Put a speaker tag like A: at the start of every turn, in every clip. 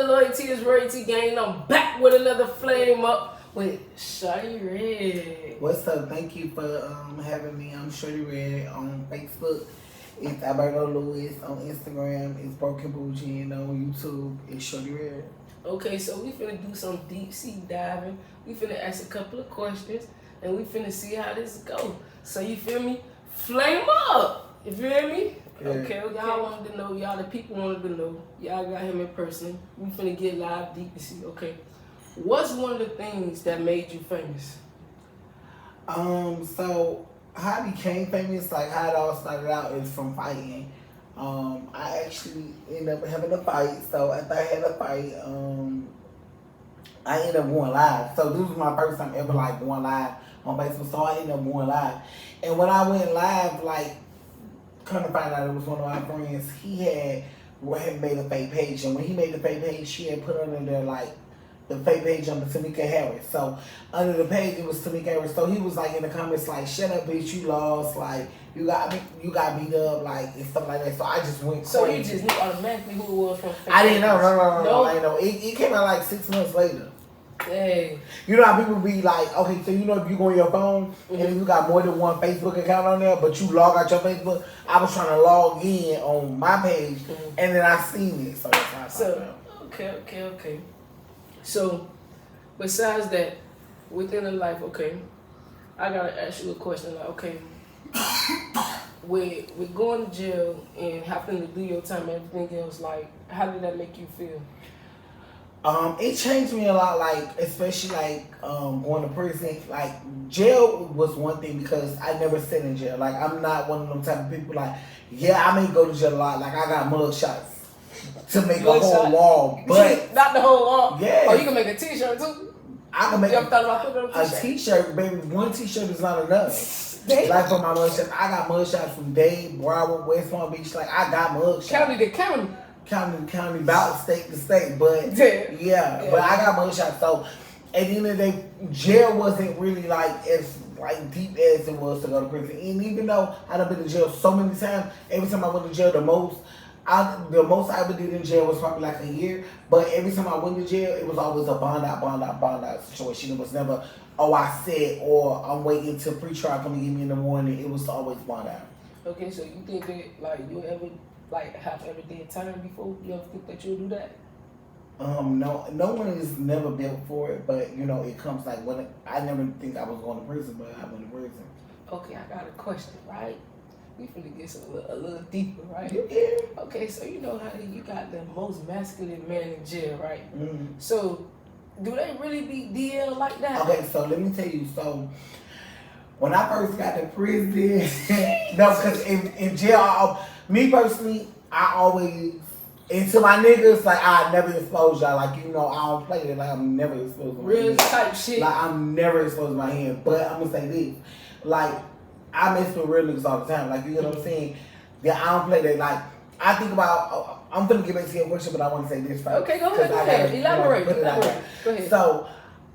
A: loyalty is royalty gang. I'm back with another flame up with Shorty Red.
B: What's up? Thank you for having me. I'm Shorty Red on Facebook. It's Alberto Lewis on Instagram. It's Broken Bougie, and on YouTube it's Shorty Red.
A: Okay, so we finna do some deep sea diving. We finna ask a couple of questions, and we finna see how this go. So you feel me? Flame up. You feel me?
B: Yeah.
A: Okay, y'all wanted to know, y'all the people wanted to know. Y'all got him in person. We finna get live deep and see. Okay, what's one of the things that made you famous?
B: So how I became famous, like how it all started out, is from fighting. I actually ended up having a fight. So after I had a fight, I ended up going live. So this was my first time ever like going live on Facebook. So I ended up going live, and when I went live, like, come to find out it was one of my friends. He had made a fake page, and when he made the fake page, she had put under there like the fake page under Tamika Harris. So under the page it was Tamika Harris. So he was like in the comments like, "Shut up, bitch! You lost. Like you got beat up, like and stuff like that." So I just went.
A: So
B: crazy.
A: you just knew automatically who it was from fake
B: I didn't know.
A: No.
B: I didn't know. It came out like 6 months later.
A: Hey.
B: You know how people be like, okay, so you know if you go on your phone and if you got more than one Facebook account on there, but you log out your Facebook, I was trying to log in on my page and then I seen it. So that's how I found out.
A: Okay. So, besides that, within the life, okay, I gotta ask you a question. Like, okay, with going to jail and having to do your time and everything else, like, how did that make you feel?
B: It changed me a lot, like, especially, like, going to prison. Like, jail was one thing because I never sat in jail. Like, I'm not one of them type of people, like, yeah, I may go to jail a lot. Like, I got mug shots to make a whole wall, but...
A: Not the whole wall?
B: Yeah.
A: Oh, you can make a t-shirt, too?
B: I can make
A: you ever thought about putting on
B: a t-shirt, baby. One t-shirt is not enough. Like, for my mug shots, I got mug shots from Dade, Broward, West Palm Beach. Like, I got mug shots.
A: County to county.
B: County, about state to state, but yeah, but I got mug shots. So at the end of the day, jail wasn't really like as like deep as it was to go to prison. And even though I'd have been to jail so many times, every time I went to jail, the most I ever did in jail was probably like a year. But every time I went to jail, it was always a bond out situation. It was never, oh, I said, or I'm waiting till pre-trial come and get me in the morning. It was always bond out.
A: Okay, so you think that like you ever have ever did time before? You ever think that you'll do that?
B: No one is never built for it, but you know it comes like when I never think I was going to prison, but I went to prison.
A: Okay, I got a question, right? We finna get a little deeper, right?
B: Yeah.
A: Okay, so you know how you got the most masculine man in jail, right?
B: Mm-hmm.
A: So do they really be DL like that?
B: Okay, so let me tell you. So when I first got to prison, no, because in jail, me personally, I always, and to my niggas, like, I never expose y'all. Like, you know, I don't play it. Like, I'm never exposed my
A: real
B: hand.
A: type shit.
B: Like, I'm never exposed my hand. But I'm going to say this. Like, I mess with real niggas all the time. Like, you know what I'm saying? Yeah, I don't play that. Like, I think about, I'm going to get back to your question, but I want to say this first.
A: Okay, go ahead. Elaborate. Go ahead.
B: So,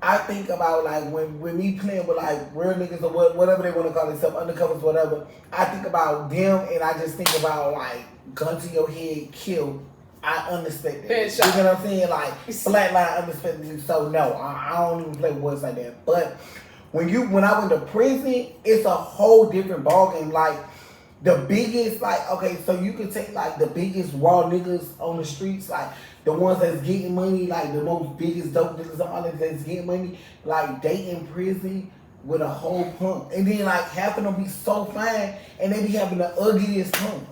B: I think about like when me playing with like real niggas or whatever they want to call themselves, undercovers, whatever. I think about them and I just think about like gun to your head, kill. I unexpected. You know what I'm saying? Like flatline unexpectedly. So no, I don't even play with words like that. But when I went to prison, it's a whole different ballgame. Like the biggest, like, okay, so you could take like the biggest raw niggas on the streets, like the ones that's getting money, like the most biggest dope niggas on all that's getting money, like they in prison with a whole pump. And then like half of them be so fine and they be having the ugliest pump.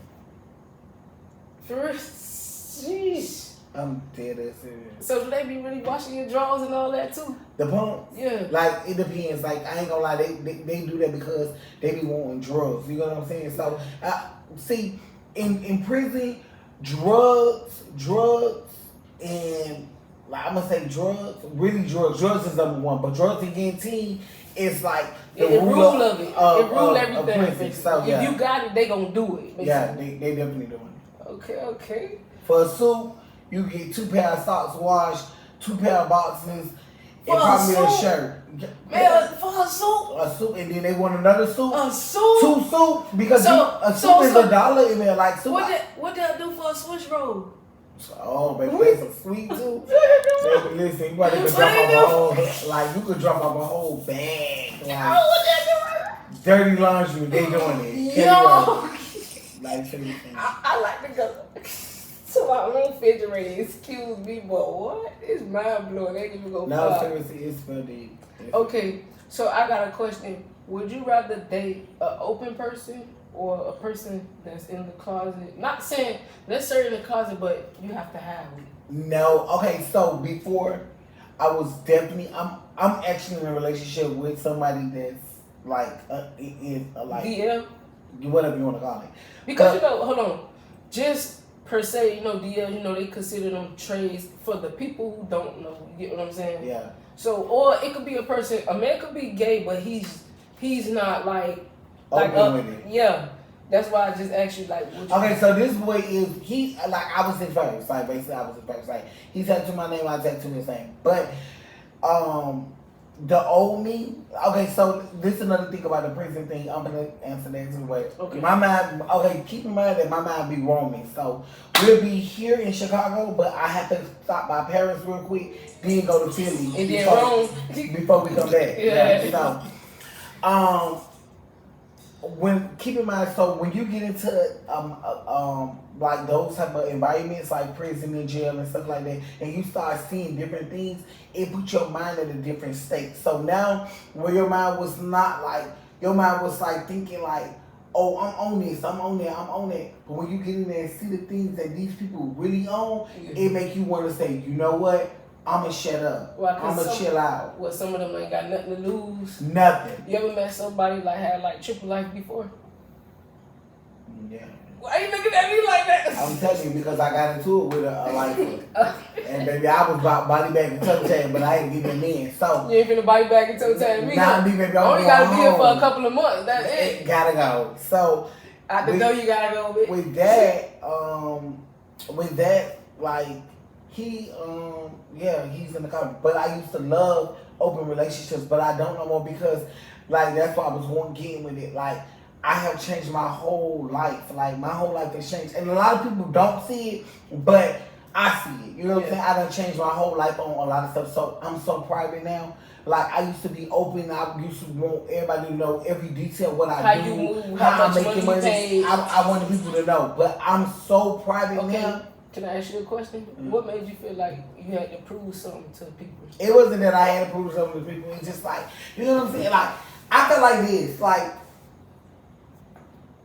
A: Sheesh.
B: I'm dead ass serious.
A: So do they be really washing your drawers and all that too?
B: The pump?
A: Yeah.
B: Like it depends. Like I ain't gonna lie, they do that because they be wanting drugs. You know what I'm saying? So see, in prison, drugs, and like I'm gonna say drugs, really drugs. Drugs is number one, but drugs and guillotine is like the rule of it.
A: It rule everything.
B: So,
A: if you got it, they gonna do it. Basically.
B: Yeah, they definitely doing it.
A: Okay.
B: For a suit, you get 2 pair of socks washed, 2 pair of boxes, and
A: for
B: probably
A: a
B: shirt.
A: Man, for a suit?
B: A suit, and then they want another suit.
A: A suit?
B: 2 suits, because a suit is $1, and they're like suit.
A: What they'll do for a switch roll?
B: Oh, baby, that's a sweet too. Baby, listen, you probably could drop off a whole, like, you could drop off a whole bag. Like, dirty laundry, they doing it.
A: Yo!
B: Like,
A: I like to go to my own refrigerator. Excuse me, but what? It's mind blowing. They didn't even go
B: no,
A: far.
B: seriously, it's for deep.
A: Okay, so I got a question. Would you rather date an open person or a person that's in the closet? Not saying necessarily in the closet, but you have to have it.
B: No, okay. So before, I was definitely. I'm actually in a relationship with somebody that's like is like
A: DL,
B: whatever you want to call it.
A: because you know, hold on, just per se, you know, DL, you know, they consider them trades for the people who don't know. You get what I'm saying?
B: Yeah.
A: So, or it could be a person. A man could be gay, but he's not like
B: Open with it.
A: Yeah. That's why I just asked you, like, what you
B: Okay, so this boy is, he, like, I was his first. Like, basically, I was his first. Like, he tattooed my name, I tattooed his name. But, the old me, okay, so this is another thing about the prison thing. I'm going to answer that too. But
A: Okay.
B: my mind, okay, keep in mind that my mind be roaming. So, we'll be here in Chicago, but I have to stop by Paris real quick, then go to Philly.
A: And then Rome.
B: Before we come back.
A: Yeah.
B: So, keep in mind, so when you get into like those type of environments like prison and jail and stuff like that, and you start seeing different things, it puts your mind in a different state. So now where your mind was not like, your mind was like thinking like, oh, I'm on this, I'm on that, I'm on that. But when you get in there and see the things that these people really own, it make you want to say, you know what? I'ma shut up.
A: Well,
B: I'ma chill out.
A: Well, some of them ain't got nothing to lose.
B: Nothing.
A: You ever met somebody like had like triple life before?
B: Yeah.
A: Why you looking at me like that?
B: I'm telling you because I got into it with a lifer. And baby, I was about body bag and toe tag, but I ain't giving in. So
A: you ain't finna body bag and toe tag me.
B: Nah, baby, I'm
A: only gotta be here for a couple of months. That's it.
B: Gotta go. So
A: I know you gotta go
B: with that, like he he's in the car. But I used to love open relationships, but I don't no more because like that's why I was one getting with it. Like I have changed my whole life. Like my whole life has changed. And a lot of people don't see it, but I see it. You know what I'm saying? I done changed my whole life on a lot of stuff. So I'm so private now. Like I used to be open. I used to want everybody to know every detail what I do,
A: you move,
B: how
A: much
B: I'm making money. I wanted people to know, but I'm so private now.
A: Can I ask you a question? Mm-hmm. What made you feel like you had to prove something to people?
B: It wasn't that I had to prove something to people. It's just like, you know what I'm saying? Like I feel like this. Like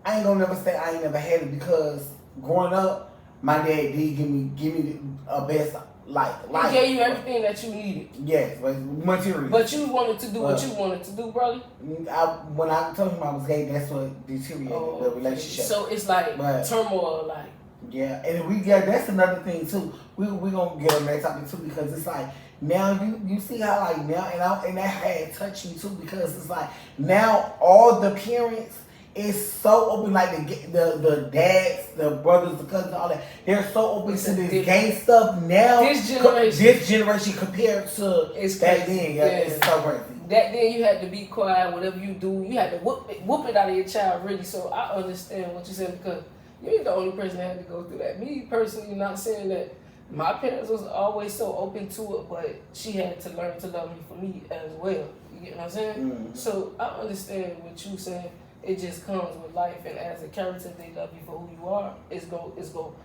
B: I ain't gonna never say I ain't never had it because growing up, my dad did give me a best life.
A: He gave you everything that you needed.
B: Yes, material.
A: But you wanted to do what you wanted to do, brother.
B: When I told him I was gay, that's what deteriorated the relationship.
A: So it's like turmoil, like.
B: Yeah, and that's another thing too. We gonna get on that topic too because it's like now you see how like now and that had touched me too because it's like now all the parents is so open, like the dads, the brothers, the cousins, all that. They're so open to this gay stuff now. This generation compared to back then. Yeah, it's so crazy.
A: That then you had to be quiet. Whatever you do, you had to whoop it out of your child. Really, so I understand what you said because you ain't the only person that had to go through that. Me personally, not saying that my parents was always so open to it, but she had to learn to love me for me as well. You get what I'm saying? Mm-hmm. So I understand what you saying. It just comes with life, and as a character, they love you for who you are. It's go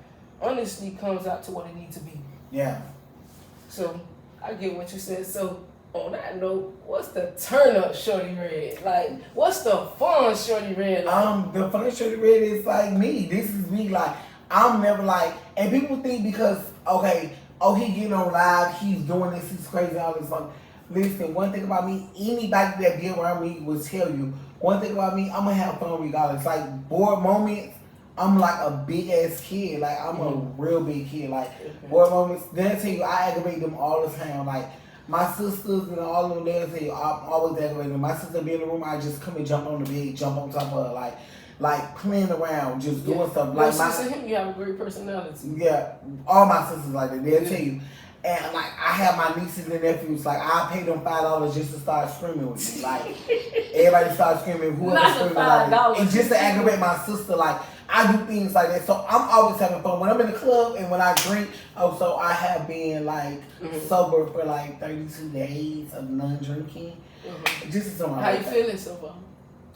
A: honestly comes out to what it needs to be.
B: Yeah.
A: So I get what you said. So on that note, what's the turn up, Shorty Red? Like, what's the fun, Shorty Red? Like?
B: The fun Shorty Red is like me. This is me. Like I'm never like, and people think because he getting on live, he's doing this, he's crazy, all this fun. Listen, one thing about me, anybody that be around me will tell you. One thing about me, I'm gonna have fun regardless. Like bored moments, I'm like a big ass kid. Like I'm a real big kid. Like bored moments, they'll tell you I aggravate them all the time. Like my sisters and all of them, they'll tell you I'm always aggravating them. My sister be in the room, I just come and jump on the bed, jump on top of her, like playing around, just doing stuff. Like
A: my sister, you have a great personality.
B: Yeah, all my sisters like that. They'll tell you. And like I have my nieces and nephews, like I pay them $5 just to start screaming with me. Like everybody starts screaming, whoever screaming like, and just to aggravate my sister, like I do things like that. So I'm always having fun. When I'm in the club and when I drink, also I have been like sober for like 32 days of non-drinking. Just to
A: How you feeling so far?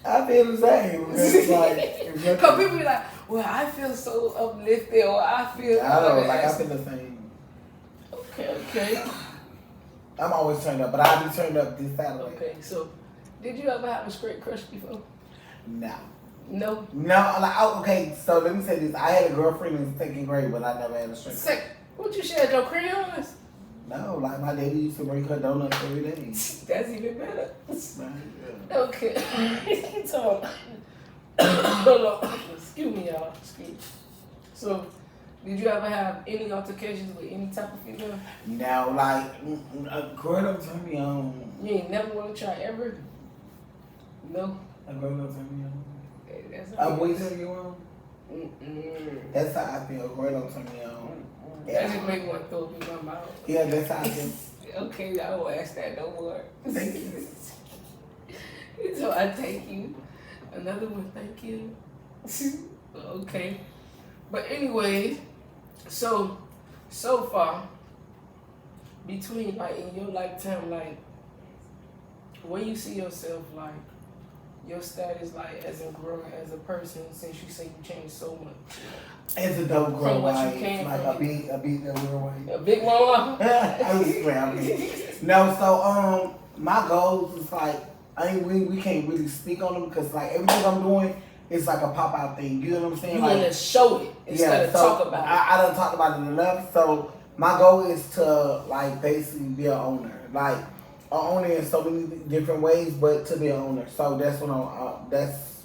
B: I feel the same. It's like,
A: because people be like, well, I feel so uplifted, or I feel.
B: I don't know, like I feel the same.
A: Okay.
B: I'm always turned up, but I be turned up this Saturday.
A: Okay, so did you ever have a straight crush before?
B: No.
A: No.
B: Like okay. So let me say this: I had a girlfriend in second grade, but I never had a straight.
A: What you shared your crayons?
B: No, like my daddy used to bring her donuts every day.
A: That's even better.
B: Yeah.
A: Okay. So, hold on. Excuse me, y'all. Excuse me. So, did you ever have any altercations with any type of female?
B: No, like a girl don't turn me on.
A: You ain't never want to try ever? No.
B: A girl don't turn me on.
A: A
B: boy turn you on? That's how I feel. A girl don't turn me on.
A: That just make one throw up in my mouth.
B: Yeah, that's how I feel.
A: Okay, I won't ask that no more.
B: Thank you.
A: So I thank you. Another one, thank you. Okay. But anyway, so far, between like in your lifetime, like where you see yourself, like your status, like as in growing as a person, since you say you changed so much.
B: As a dope girl,
A: like
B: a big little way.
A: A big mama.
B: I No, so my goals is like we can't really speak on them because like everything I'm doing is like a pop out thing. You know what I'm saying?
A: You
B: like,
A: want to show it instead of talk about it.
B: I don't talk about it enough. So my goal is to like basically be an owner, like an owner in so many different ways, but to be an owner. So that's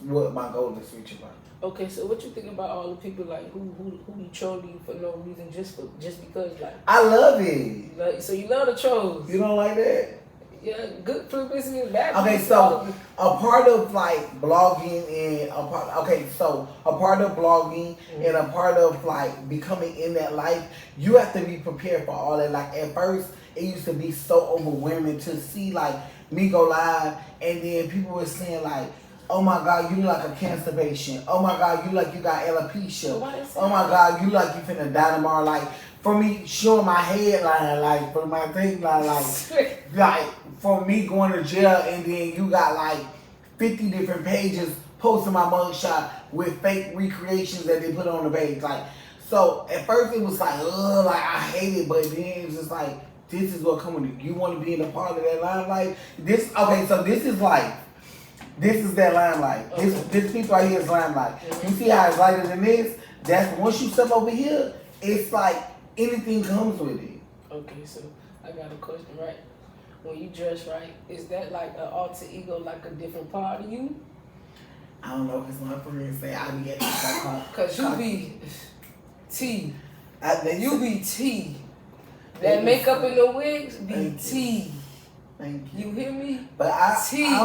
B: what my goal is reaching about.
A: Okay, so what you think about all the people like who be trolling you for no reason, just because like
B: I love it.
A: Like, so you love the trolls?
B: You don't like that?
A: Yeah, good publicity and bad.
B: Okay, so a part of like blogging and a part of blogging and a part of like becoming in that life, you have to be prepared for all that. Like at first, it used to be so overwhelming to see like me go live, and then people were saying like, oh my God, you like a cancer patient. Oh my God, you like you got alopecia. Oh my God, you like you finna die tomorrow. Like for me showing my headline, like for my thing, like for me going to jail, and then you got like 50 different pages posting my mugshot with fake recreations that they put on the page. Like so, at first it was like, ugh, like I hate it, but then it's just like this is what coming. You want to be in a part of that limelight. So this is life. This is that limelight. This piece right here is limelight. You see how it's lighter than this? That's once you step over here, it's like anything comes with it.
A: Okay, so I got a question, right? When you dress right, is that like an alter ego, like a different part of you?
B: I don't know, because my friends say I be getting that.
A: Because you be T. You be T. That makeup and the wigs be T.
B: Thank you.
A: You hear me?
B: But I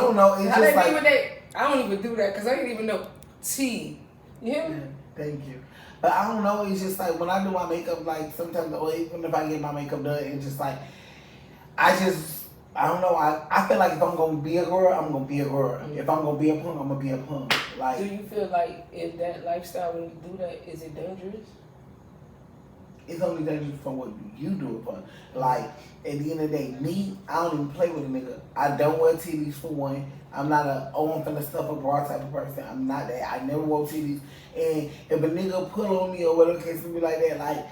B: don't know. It's
A: how
B: just
A: they like, I don't even do that because I didn't even know T. You hear me?
B: Yeah, thank you. But I don't know. It's just like when I do my makeup, like sometimes, or even if I get my makeup done, it's just like I don't know. I feel like if I'm gonna be a girl, I'm gonna be a girl. If I'm gonna be a punk, I'm gonna be a punk. Like,
A: do you feel like in that lifestyle when you do that, is it dangerous?
B: It's only dangerous for what you do it for. Like, at the end of the day, me, I don't even play with a nigga. I don't wear TVs for one. I'm not I'm finna stuff a bra type of person. I'm not that. I never wore TVs. And if a nigga pull on me or whatever case be like that, like,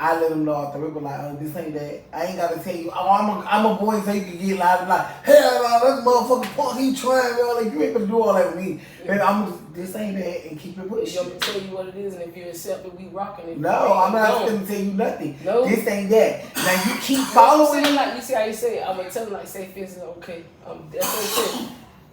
B: I let him know off the rip, like, oh, this ain't that. I ain't gotta tell you, oh, I'm a boy, so you can get loud and like, hell no, that's motherfucking punk, he trying, man. Like, you ain't gonna do all that with me. And I'm just, this ain't that, and keep it pushing.
A: You want me to tell you what it is, and if you accept it, we rocking it.
B: No, I'm not gonna tell you nothing.
A: No.
B: This ain't that. Now, you keep following me.
A: Like, you see how you say it? I'm gonna tell him, like, say, for instance, okay, that's okay.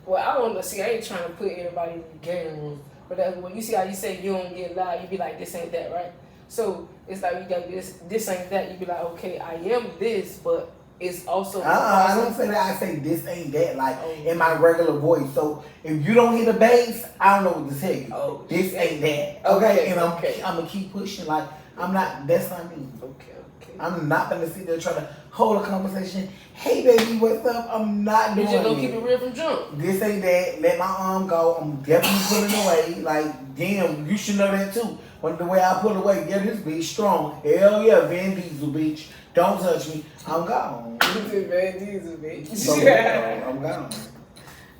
A: Well, I don't know, see, I ain't trying to put everybody in the game room, but that's when you see how you say you don't get loud, you be like, this ain't that, right? So it's like you got this ain't that. You be like, okay, I am this, but it's also.
B: I don't say that. I say this ain't that. Like in my regular voice. So if you don't hear the bass, I don't know what to tell you.
A: Oh,
B: this ain't that. Okay, and I'm gonna keep pushing. Like I'm not. That's not me.
A: Okay.
B: I'm not gonna sit there trying to hold a conversation. Hey baby, what's up? I'm not doing it.
A: You just gonna keep it real from jump.
B: This ain't that. Let my arm go. I'm definitely pulling away. Like, damn, you should know that too. When the way I pull away, yeah, this bitch strong. Hell yeah, Van Diesel, bitch. Don't touch me. I'm gone.
A: You said Van Diesel, bitch.
B: So, yeah, I'm gone.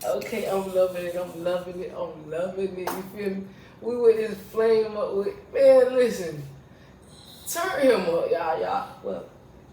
A: Okay, I'm loving it. I'm loving it. I'm loving it. You feel me? We would just flame up with, man, listen. Turn him up, y'all. Well,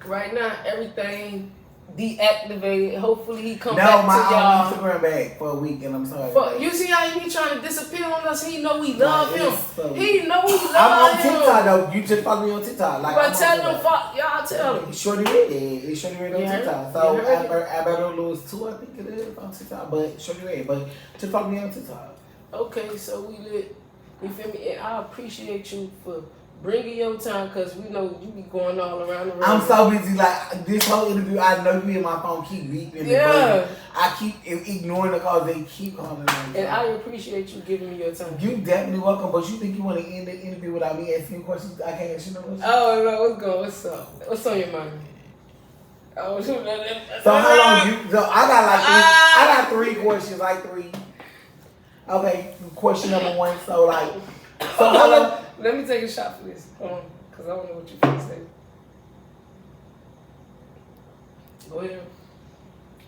A: right now, everything deactivated. Hopefully he come back to y'all.
B: No, my Instagram back for a week, and I'm sorry.
A: You see how he be trying to disappear on us? He know we love him.
B: So
A: He know we love him.
B: I'm on TikTok though. You just follow me on TikTok. Like,
A: but tell him, y'all tell him.
B: Shorty Red. It's Shorty Red on TikTok. So I better lose 2, I think it is on TikTok. But Shorty Red. But just follow me on TikTok.
A: Okay, so we lit. You feel me? And I appreciate you for bringing your time, because we know you be going all around the room.
B: I'm so busy. Like, this whole interview, I know you and my phone keep beeping.
A: Yeah.
B: I keep ignoring the calls. They keep calling me.
A: And I appreciate you giving me your time.
B: You definitely welcome. But you think you want to end the interview without me asking you questions? I can't ask you no questions.
A: Oh, no, what's going? What's up? What's on your mind? Oh,
B: so how long you? So I got 3 questions. Like 3. Okay, question number 1. So like, so how long?
A: Let me take a shot for this. Hold on, because I don't know what you're going to say. Go ahead.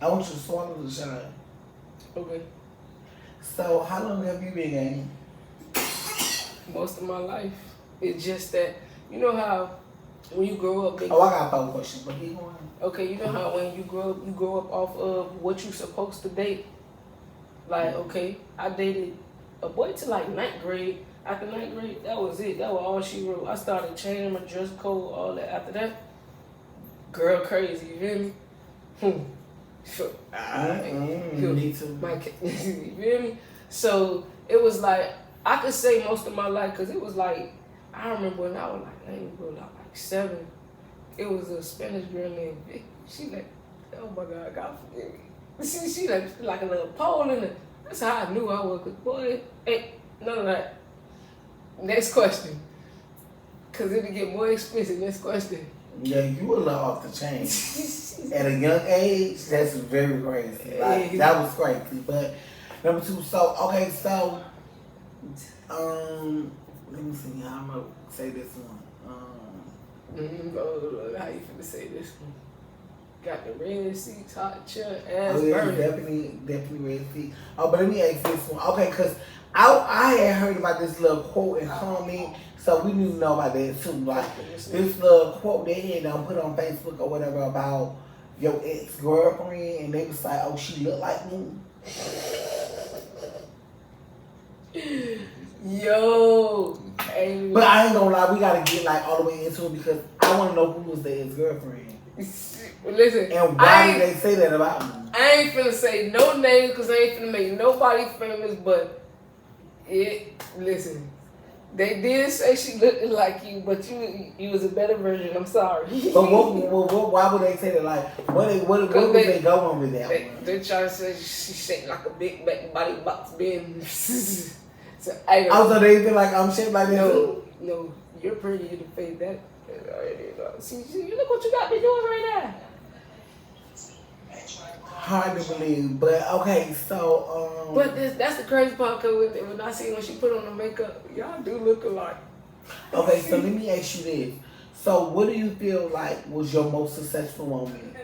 B: I want you to swallow the shot.
A: Okay.
B: So how long have you been gaming?
A: Most of my life. It's just that, you know how when you grow up...
B: I got 4 questions, but keep going.
A: Okay, you know how when you grow up off of what you supposed to date? Like, okay, I dated a boy till like 9th grade. After 9th grade, that was it. That was all she wrote. I started changing my dress code, all that. After that, girl crazy, you feel me?
B: Me too.
A: You feel me? So, it was like, I could say most of my life, because it was like, I remember when I was like 7, it was a Spanish girl named Vic. She like, oh my God, God forgive me. She like a little pole in it. That's how I knew I was. Cause boy, ain't none of that. Next question. Cause it'll get more expensive. Next question.
B: Yeah, you a little off the chain. At a young age, that's very crazy. Like, that was crazy. But number 2, so okay, so let me see how I'm gonna say this one.
A: How you finna say this one? Got the red seats, hot chair, ass
B: burning. Definitely red seats. Oh, but let me ask this one. Okay, because I had heard about this little quote and comment, so we need to know about that too. Like, this little quote they had put on Facebook or whatever about your ex-girlfriend, and they was like, oh, she look like me.
A: Yo.
B: But I ain't gonna lie, we gotta get like all the way into it because I wanna know who was the ex-girlfriend.
A: Listen,
B: and why did they say that about me?
A: I ain't finna say no names because I ain't finna make nobody famous, but listen, they did say she looked like you, but you was a better version. I'm sorry.
B: But why would they say that? Like, what was they going with that one?
A: They try to say she shaped like a big back body box bin. So
B: they feel like I'm shaped like that.
A: No, you're pretty to fade that. See, look what you got me doing right now.
B: Hard to believe, but okay, so
A: But that's the crazy part, because when I see when she put on the makeup, y'all do look alike.
B: Okay, so let me ask you this. So what do you feel like was your most successful moment?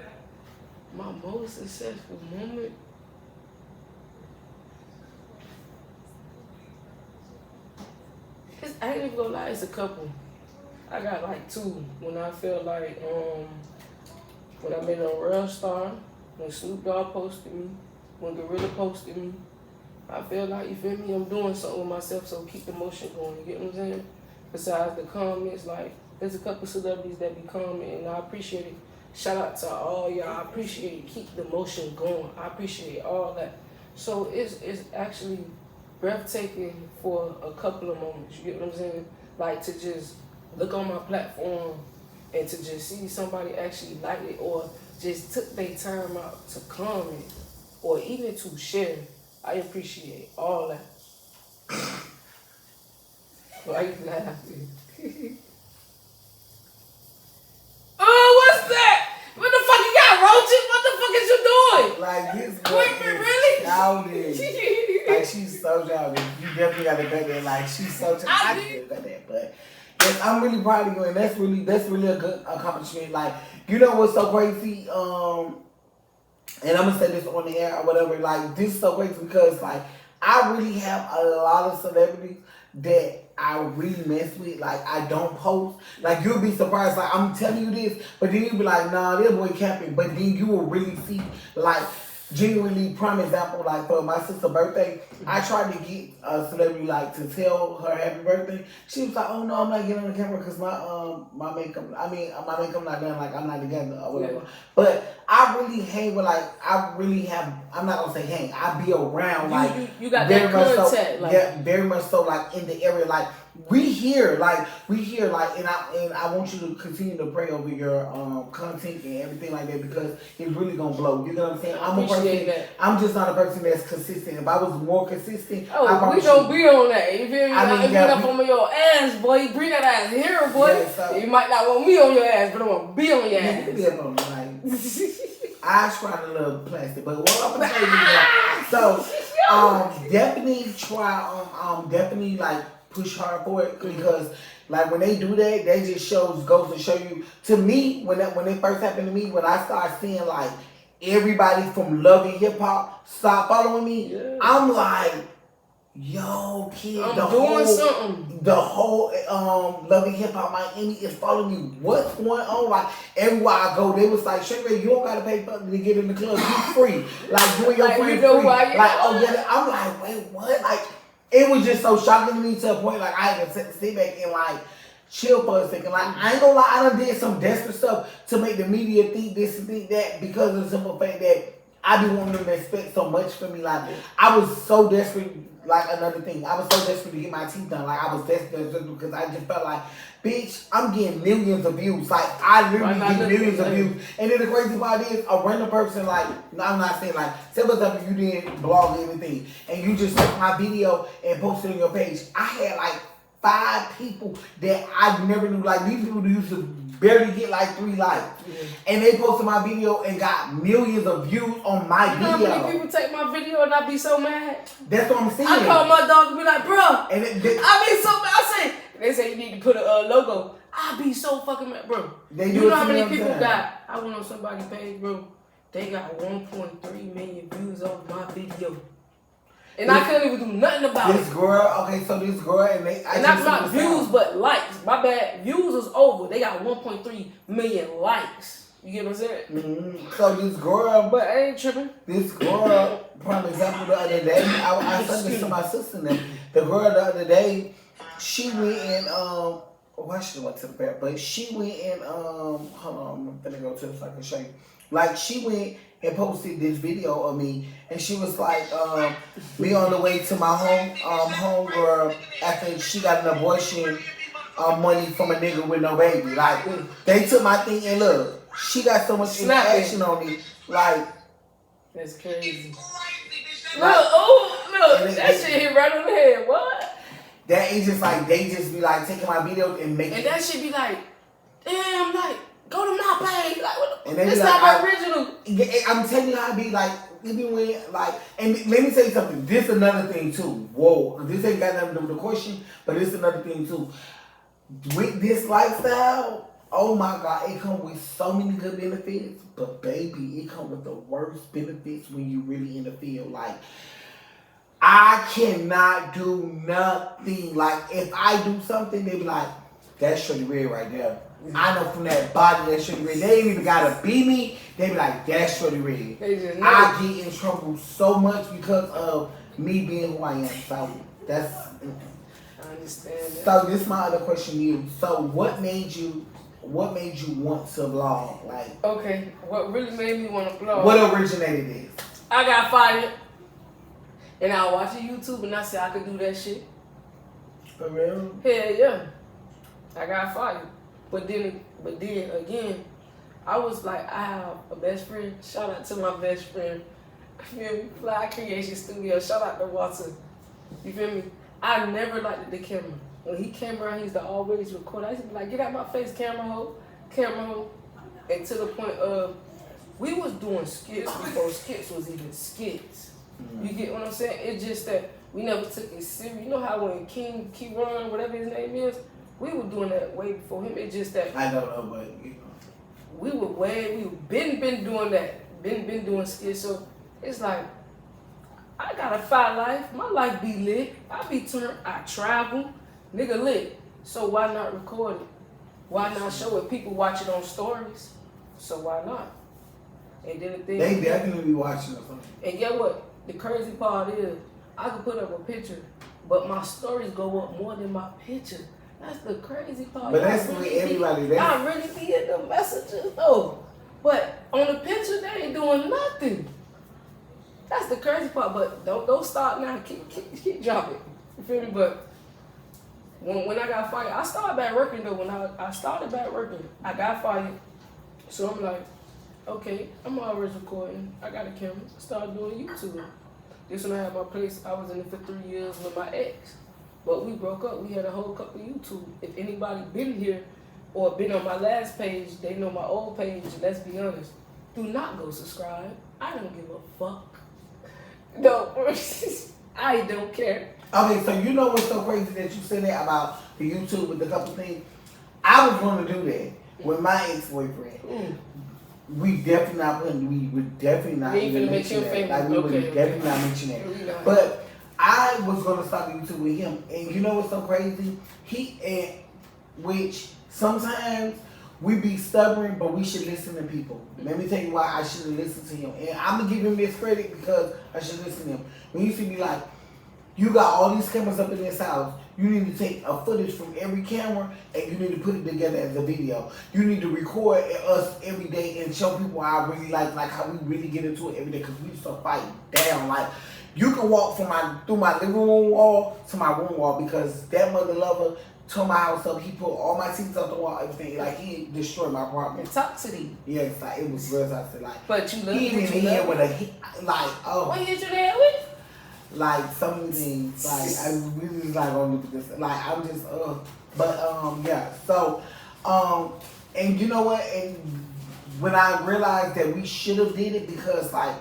A: My most successful moment? I ain't even gonna lie, it's a couple. I got like 2. When I felt like, when I made on Real Star, when Snoop Dogg posted me, when Gorilla posted me, I feel like, you feel me, I'm doing something with myself, so keep the motion going, you get what I'm saying? Besides the comments, like, there's a couple celebrities that be commenting, and I appreciate it. Shout out to all y'all, I appreciate it. Keep the motion going. I appreciate all that. So it's actually breathtaking for a couple of moments, you get what I'm saying? Like, to just look on my platform and to just see somebody actually like it or just took their time out to comment or even to share. I appreciate all that. Why you laughing?
B: childish. Like, she's so childish. You definitely got to cut that. Like, she's so childish. I can't cut that, but yes, I'm really proud of you, and that's really a good accomplishment. Like, you know what's so crazy? And I'm gonna say this on the air or whatever. Like, this is so crazy because like I really have a lot of celebrities that I really mess with. Like, I don't post. Like, you'll be surprised. Like, I'm telling you this, but then you'll be like, nah, this boy capping. But then you will really see, like, genuinely, prime example, like, for my sister's birthday, I tried to get a celebrity, like, to tell her happy birthday. She was like, oh, no, I'm not getting on the camera because my makeup, my makeup not done, like, I'm not together or whatever. Yeah. But I really hang with, like, I'm not going to say hang, I be around, like,
A: you got that contact.
B: So, like, yeah, very much so, like, in the area, like, we here, and I want you to continue to pray over your content and everything like that because it's really gonna blow. You know what I'm saying? I'm just not a person that's consistent. If I was more consistent,
A: we gonna be on that. You feel me? If you're up on your ass, boy, you bring that ass here, boy. Yeah, so, you might not want me on your ass, but I'm gonna be on your ass.
B: Be up on me, like, I tried a little plastic, but what I'm gonna say is that, so definitely try definitely like push hard for it because like when they do that, that just goes to show you. To me, when it first happened to me, when I started seeing like everybody from Love and Hip Hop stop following me, yeah. I'm like, yo, kid,
A: I'm doing something.
B: The whole Love and Hip Hop Miami is following me. What's going on? Like everywhere I go, they was like, Shorty, you don't gotta pay to get in the club. You free. Like doing your friend free. Like, oh yeah, I'm like, wait, what? Like, it was just so shocking to me to a point like I had to sit back and like chill for a second. Like, I ain't gonna lie, I done did some desperate stuff to make the media think this and think that because of the simple fact that I be wanting them to expect so much from me. Like, I was so desperate. Like, another thing, I was so desperate to get my teeth done. Like, I was desperate because I just felt like, bitch, I'm getting millions of views. Like, I literally get millions of views. And then the crazy part is, a random person, like, no, I'm not saying, like, say what's up if you didn't blog or anything, and you just took my video and posted it on your page. I had, like, 5 people that I never knew. Like, these people used to barely get like 3 likes. Yeah. And they posted my video and got millions of views on my video.
A: You know how many people take my video and I be so mad?
B: That's what I'm saying.
A: I call my dog and be like, bro, and I be so mad. They say you need to put a logo. I be so fucking mad, bro. You know how many people got? I went on somebody's page, bro. They got 1.3 million views on my video. And I couldn't even do nothing about
B: this girl, okay, so this girl, and
A: that's not views, but likes. My bad. Views is over. They got 1.3 million likes. You get what I'm saying?
B: Mm-hmm. So this girl,
A: but I ain't tripping.
B: This girl, prime example, the other day, I said this to my sister. Now. The girl the other day, she went and why she went to the back, but she went and hold on, I'm gonna go to it so I can show you. Like, she went and posted this video of me, and she was like, me on the way to my homegirl after she got an abortion money from a nigga with no baby. Like, they took my thing and look, she got so much action on me. Like,
A: that's crazy. Look, that shit hit right on the head. What?
B: That is just like, they just be like taking my video and making.
A: And that shit be like, damn, like, go to my page. Like, what the, it's like, not original.
B: I'm telling you how I be like, even when, like, and let me tell you something. This is another thing too. Whoa, this ain't got nothing to do with the question, but this is another thing too. With this lifestyle, oh my God, it comes with so many good benefits, but baby, it comes with the worst benefits when you really in the field. Like, I cannot do nothing. Like, if I do something, they be like, that's Shorty Red right there. I know from that body that Shorty Red. They ain't even gotta be me. They be like, that's Shorty Red. I get in trouble so much because of me being who I am. So that's.
A: I understand.
B: So this is my other question to you. So what made you want to vlog? Like,
A: okay, what really made me want to vlog?
B: What originated this?
A: I got fired, and I was watching YouTube, and I said I could do that shit.
B: For real?
A: Hell yeah, I got fired. But then again, I was like, I have a best friend. Shout out to my best friend. You feel me? Fly Creation Studio. Shout out to Walter. You feel me? I never liked the camera. When he came around, he used to always record. I used to be like, get out my face, camera hoe. And to the point of, we was doing skits before skits was even skits. You get what I'm saying? It's just that we never took it serious. You know how when King Run, whatever his name is, we were doing that way before him. It's just that
B: I don't know, but you know.
A: we been doing that, been doing skits. So it's like I got a fire life. My life be lit. I be turned. I travel, nigga lit. So why not record it? Why not show it? People watch it on stories. So why not? And then the thing
B: They definitely be watching or something.
A: And get what? The crazy part is, I can put up a picture, but my stories go up more than my picture. That's the crazy part.
B: But that's the way everybody.
A: I really be in the messages though. But on the picture, they ain't doing nothing. That's the crazy part. But don't start now. Keep dropping. You feel me? But when I got fired, I started back working though. When I started back working, I got fired. So I'm like, okay, I'm always recording. I got a camera. I started doing YouTube. This when I had my place. I was in it for 3 years with my ex. But we broke up. We had a whole couple of YouTube. If anybody been here or been on my last page, they know my old page. Let's be honest. Do not go subscribe. I don't give a fuck. No, I don't care.
B: Okay, so you know what's so crazy that you said that about the YouTube with the couple things? I was going to do that with my ex-boyfriend. We definitely not putting. We would definitely not even mention that. Like we would definitely not mention that. But I was gonna start YouTube with him, and you know what's so crazy? Which sometimes we be stubborn, but we should listen to people. Let me tell you why I should have listened to him, and I'm gonna give him this credit because I should listen to him. When you see me like, you got all these cameras up in this house. You need to take a footage from every camera and you need to put it together as a video. You need to record us every day and show people how I really like how we really get into it every day because we used to fight down. Like you can walk through my living room wall to my room wall because that mother lover tore my house up. He put all my seats up the wall, everything. Like he destroyed my apartment.
A: Toxicity.
B: Yes, like it was real toxic. Like,
A: but you love
B: he
A: it.
B: in here with
A: What hit you there with?
B: Like some of the things, like I really just like on this, like I'm just but yeah. So and you know what? And when I realized that we should have did it because like,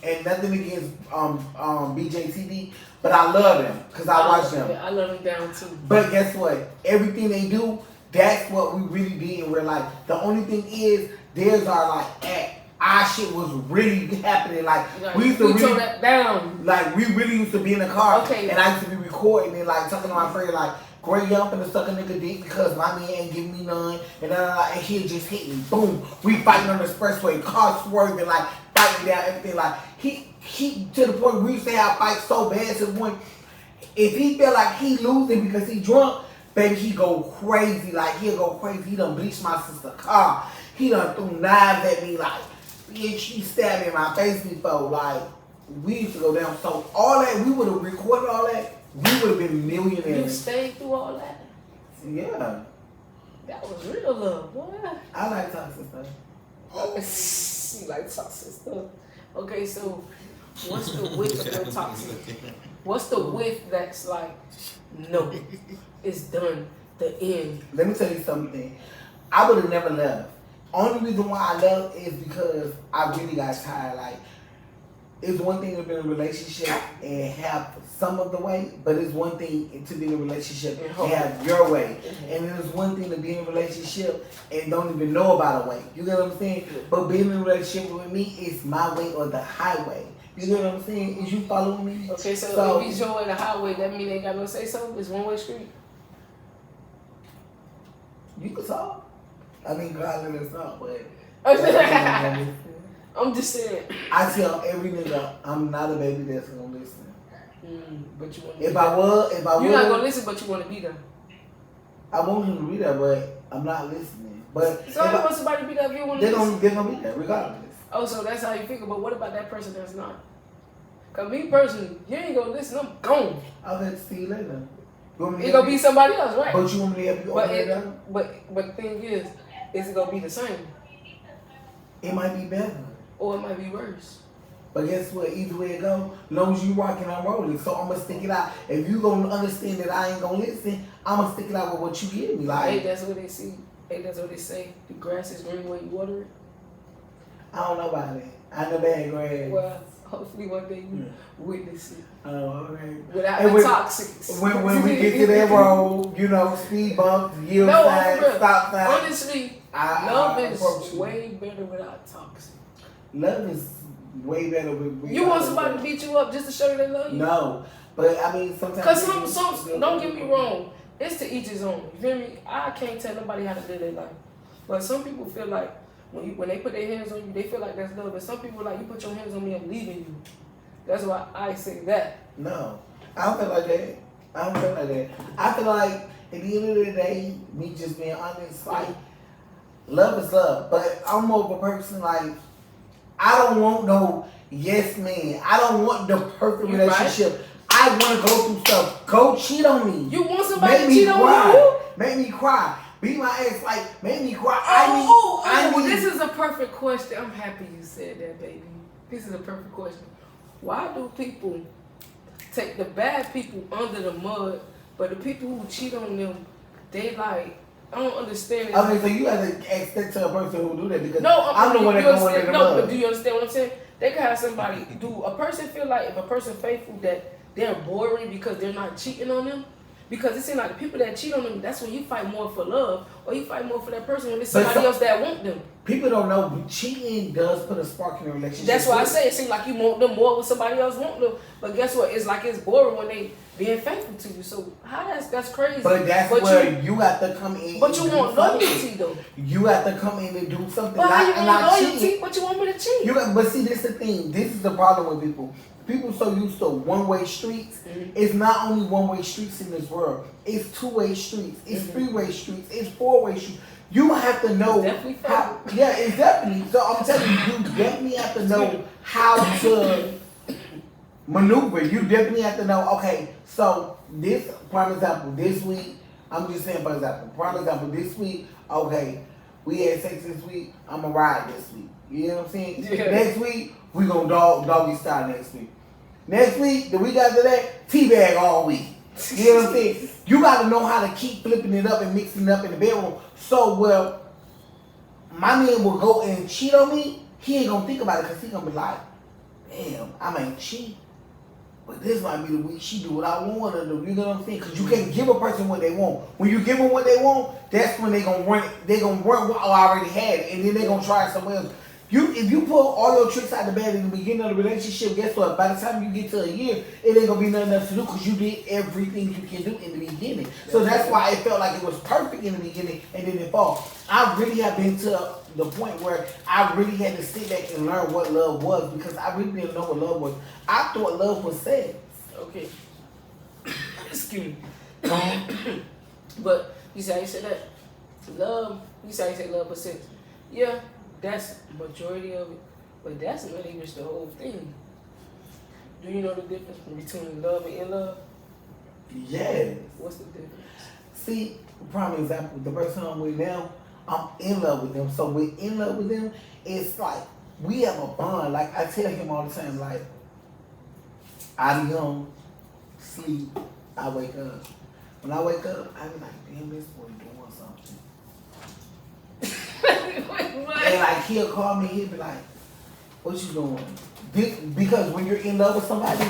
B: and nothing against BJTV, but I love them because I watch them.
A: Yeah, I love them down too.
B: But guess what? Everything they do, that's what we really did in real life. The only thing is, theirs are like act. Our shit was really happening. Like we used to really
A: tone that down.
B: Like we really used to be in the car,
A: okay,
B: and I used to be recording and like talking to my friend like, "Great, y'all finna suck a nigga dick because my man ain't giving me none," and he just hit me. Boom, we fighting on the expressway, car swerving, like fighting down everything. Like he to the point we used to have fights so bad to the point if he felt like he losing because he drunk, baby, he go crazy. Like he'll go crazy. He done bleached my sister's car. He done threw knives at me like. She stabbed me in my face before. Like we used to go down. So all that we would have recorded all that. We would have been millionaires.
A: You stayed through all that.
B: Yeah.
A: That was real love, boy.
B: I like toxic stuff.
A: You like toxic stuff. Okay, so what's the width of your toxic? What's the width that's like, no, it's done. The end.
B: Let me tell you something. I would have never left. Only reason why I left is because I really got tired. Like, it's one thing to be in a relationship and have some of the way, but it's one thing to be in a relationship and have your way. And then it's one thing to be in a relationship and don't even know about a way. You get what I'm saying? But being in a relationship with me is my way or the highway. You know what I'm saying? Is you following me?
A: Okay, so if he's your way the highway, that mean they ain't got no say so? It's one-way street?
B: You can talk. I mean, God let us know, but
A: I'm just saying.
B: I tell every nigga I'm not a baby that's gonna listen.
A: But you want.
B: If I was,
A: you're not gonna listen, but you want to be there.
B: I want him to be there, but I'm not listening. But
A: so I want somebody to be there if you want to listen.
B: They're gonna be there regardless.
A: Oh, so that's how you figure. But what about that person that's not? Cause me personally, you ain't gonna listen. I'm gone.
B: I'll have to see you later.
A: It's gonna be somebody else, right?
B: But you want me to help you open it up?
A: But the thing is it gonna be the same?
B: It might be better.
A: Or it might be worse.
B: But guess what? Either way it go, as long as you rocking, I'm rolling. So I'm gonna stick it out. If you gonna understand that I ain't gonna listen, I'm gonna stick it out with what you give me. Like,
A: hey, that's what they see. Hey, that's what they say. The grass is green when you water it.
B: I don't know about it. I know bad grass.
A: Well, Hopefully one day you witness it.
B: Oh, okay.
A: Without the toxics.
B: When we get to that road, you know, speed bumps, yield signs, stop signs.
A: Honestly, love is way better without toxic.
B: Love is way better with.
A: You want somebody to beat you up just to show you they love you?
B: No, but I mean sometimes.
A: Cause some don't get me wrong, it's to each his own. You feel me? I can't tell nobody how to live their life, but some people feel like when they put their hands on you, they feel like that's love. But some people like you put your hands on me, I'm leaving you. That's why I say that.
B: No, I don't feel like that. I feel like at the end of the day, me just being honest, like love is love. But I'm more of a person like I don't want no yes man. I don't want the perfect relationship. Right. I want to go through stuff. Go cheat on me.
A: You want somebody to cheat on you?
B: Make me cry. Beat my ass like make me cry.
A: Well, this is a perfect question. I'm happy you said that, baby. This is a perfect question. Why do people take the bad people under the mud, but the people who cheat on them, they like, I don't understand it.
B: Okay, so you have to expect to a person who do that because
A: I'm
B: the one that go under the mud.
A: But do you understand what I'm saying? They can have somebody do, a person feel like if a person faithful that they're boring because they're not cheating on them. Because it seems like the people that cheat on them, that's when you fight more for love, or you fight more for that person when it's somebody else that want them.
B: People don't know cheating does put a spark in a relationship.
A: That's why I say it seems like you want them more when somebody else want them. But guess what? It's like it's boring when they being faithful to you. So how that's crazy.
B: But that's where you have to come in.
A: But you want loyalty though.
B: You have to come in and do something.
A: But how you want loyalty? But you want me to cheat?
B: But see, this is the thing. This is the problem with people. People so used to one-way streets. Mm-hmm. It's not only one-way streets in this world. It's two-way streets. It's three-way streets. It's four-way streets. You have to know how. Yeah, it's definitely. So I'm telling you, you definitely have to know how to maneuver. You definitely have to know. Okay, so this prime example. This week, I'm just saying for example. Prime example. This week, okay, we had sex this week. I'm gonna ride this week. You know what I'm saying? Yeah. Next week, we gonna doggy style next week. Next week, the week after that, teabag all week. You know what I'm saying? You got to know how to keep flipping it up and mixing it up in the bedroom. So, my man will go and cheat on me. He ain't going to think about it because he going to be like, damn, I ain't cheat. But this might be the week she do what I want her to do. You know what I'm saying? Because you can't give a person what they want. When you give them what they want, that's when they going to run. They going to run what I already had. And then they going to try it somewhere else. If you pull all your tricks out of the bag in the beginning of the relationship, guess what? By the time you get to a year, it ain't gonna be nothing else to do because you did everything you can do in the beginning. So that's why it felt like it was perfect in the beginning and then it fall. I really have been to the point where I really had to sit back and learn what love was because I really didn't know what love was. I thought love was sex.
A: Okay. Excuse me. But you say you said that love. You say you said love was sex. Yeah. That's the majority of it, but that's not even the whole thing. Do you know the difference between love and in love?
B: Yes.
A: What's the difference?
B: See, prime example, the person I'm with now, I'm in love with them. So we're in love with them. It's like we have a bond. Like I tell him all the time, like I be home, sleep, I wake up. When I wake up, I be like, damn, this boy doing something. And like he'll call me, he'll be like, what you doing? Because when you're in love with somebody,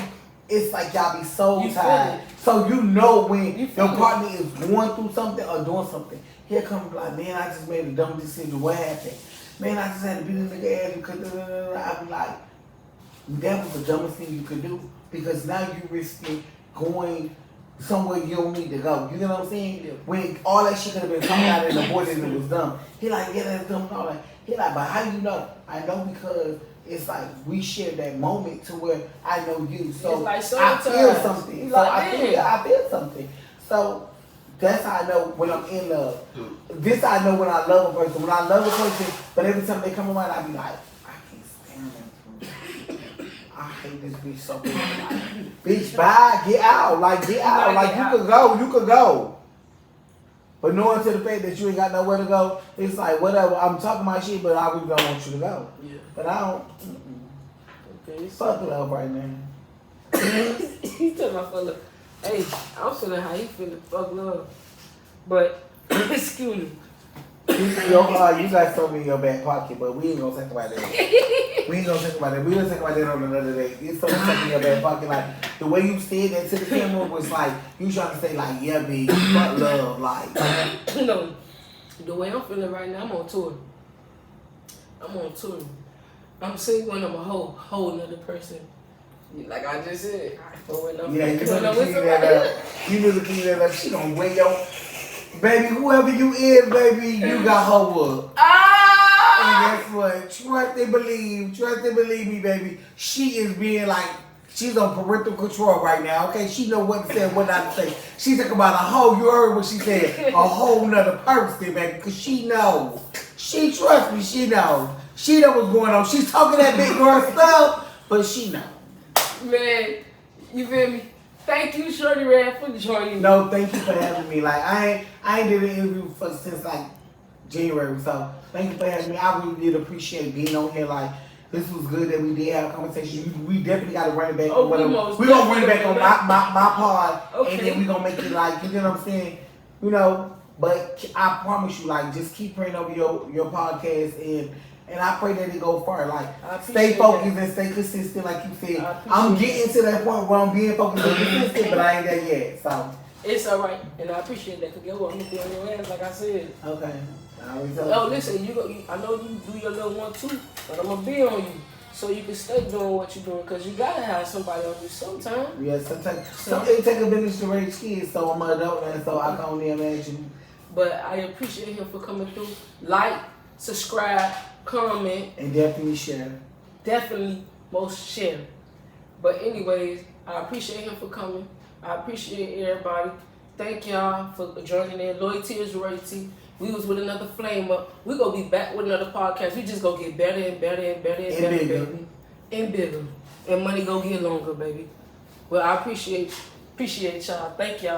B: it's like y'all be so tired. So you know when your partner is going through something or doing something. He'll come and be like, man, I just made a dumb decision. What happened? Man, I just had to beat a nigga ass because I be like, that was the dumbest thing you could do because now you risking going somewhere you don't need to go. You know what I'm saying? Yeah. When all that shit could have been coming out and avoided and it was dumb. He like, yeah, that's dumb and all that. He like, but how you know? I know because it's like we share that moment to where I know you. So like I feel something. So I feel something. So that's how I know when I'm in love. This I know when I love a person. When I love a person, but every time they come around, I be like, I can't stand them. I hate this bitch so bad. Like, bitch, bye, get out. Like, get out. Like, you could go. But knowing to the fact that you ain't got nowhere to go, it's like, whatever. I'm talking my shit, but I really don't want you to go. Yeah. But I don't. Okay. Fuck love right now.
A: He told my fella, hey, I'm feeling how he feeling. Fuck love. But, excuse me.
B: You got something in your back pocket, but we ain't gonna talk about that. We ain't gonna talk about that. We gonna talk about that on another day. It's something in your back pocket. Like the way you said that to the camera was like you trying to say like, yeah, babe, fuck love, like.
A: No, the way I'm feeling right now, I'm on tour. I'm single and I'm a whole nother person. Like I just said. But when I'm
B: yeah, you need to clean that up. You need to clean that up. She gonna wear your baby, whoever you is, baby, you got her up. And guess what? Trust and believe me, baby. She is being like, she's on parental control right now, okay? She know what to say and what not to say. She's talking about a whole, you heard what she said, a whole nother person, baby, because she knows. She trusts me, she knows. She know what's going on. She's talking that big girl stuff, but she knows.
A: Man, you feel me? Thank you, Shorty Red, for joining me.
B: No, thank you for having me. Like I ain't did an interview since like January, so thank you for having me. I really did appreciate being on here. Like this was good that we did have a conversation. We definitely got to run it back.
A: Oh,
B: we're gonna run it back on my pod,
A: okay.
B: And then we gonna make it like, you know what I'm saying, you know. But I promise you, like, just keep praying over your podcast and I pray that it go far. Like, stay focused and stay consistent, like you said. I'm getting to that point where I'm being focused and consistent, but I ain't there yet. So
A: it's all right, and I appreciate that. Cause get what, I'm gonna be on your ass, like I said.
B: Okay.
A: Oh, listen, I know you do your little one too, but I'm gonna be on you so you can stay doing what you're doing. Cause you gotta have somebody on you sometime.
B: Yeah, sometimes it take a village to raise kids. So I'm an adult now, so I can only imagine.
A: But I appreciate him for coming through. Like, subscribe, comment,
B: and definitely share.
A: Definitely most share. But anyways, I appreciate him for coming. I appreciate everybody. Thank y'all for joining in. Loyalty is royalty. We was with another flame up. We gonna be back with another podcast. We just gonna get better and better and better and better,
B: bigger.
A: baby. And bigger. And money go get longer, baby. Well, I appreciate y'all. Thank y'all.